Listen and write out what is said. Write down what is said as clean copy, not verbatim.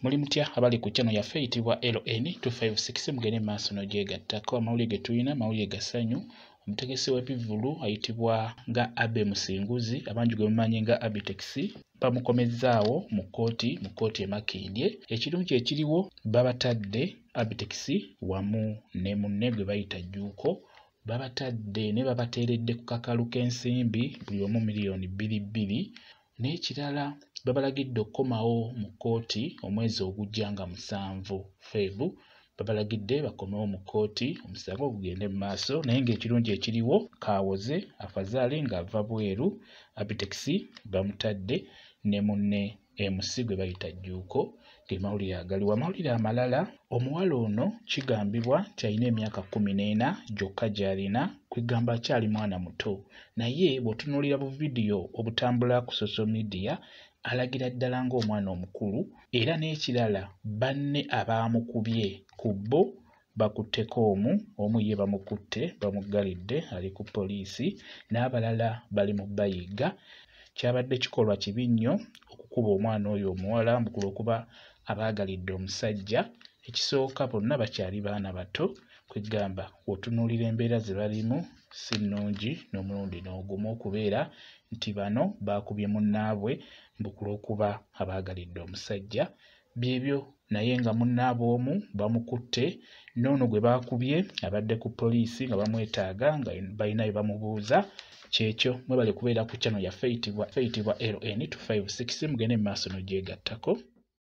Muli mutya abali ku channel yaffe eyitibwa LN256 mugende maaso n'ogyegattako. Amawulire ge tulina mawulire ga ssanyu. Omutegesi w'ebivvulu ayitibwa nga Abe Musinguzi, abangi gwe mumanyi nga Abitex, bamukomezzaawo mu kkooti e Makindye. Ekirungi ekiriwo babatadde Abitex wamu ne munne gwe bayita Jjuuko, babatadde ne babateeredde ku kakalu k'ensimbi buli omu miliyoni 2 n'ekirala babalagidde okukomawo mu kkooti omwezi ogujja nga 7 Febu. Babalagidde bakomewo mu kkooti omusango gugende mu maaso, naye ng'ekirungi ekiriwo Kaawoze Afazaali ng'ava bweru, Abitex bamutadde ne munne MC gwe bayita Jjuuko. Ge mawulire agaliwo. Amawulire amalala, omuwala ono kigambibwa nti alina emyaka 14 gyokka gy'alina, kwegamba akyali mwana muto, naye bw'otunuulira bu vidiyo obutambula ku social media alagira ddala ng'omwana omukulu. Era n'ekirala, banne abamukubye ku bo bakutteko omu ye bamukutte bamuggalidde ali ku poliisi, n'abalala bali mu bayiga. Kyabadde kikolwa kibi nnyo okukuba omwana oyo omuwala mbukula okuba abaagalidde omusajja. Ekisooka bonna bakyali baana bato, kwegamba otunuulira embeera ze balimu si nnungi n'omulundi n'ogumu, okubeera nti bano baakubye munnaabwe mbukula okuba abaagalidde omusajja. Byebyo naye nga munnaabwe omu bamukutte, n'ono gwe baakubye abadde ku poliisi nga bamwetaaga nga balina bye bamubuuza. Kyekyo mwebale kubeera ku channel yaffe eyitibwa LN256 mugende mu maaso n'ogyegattako.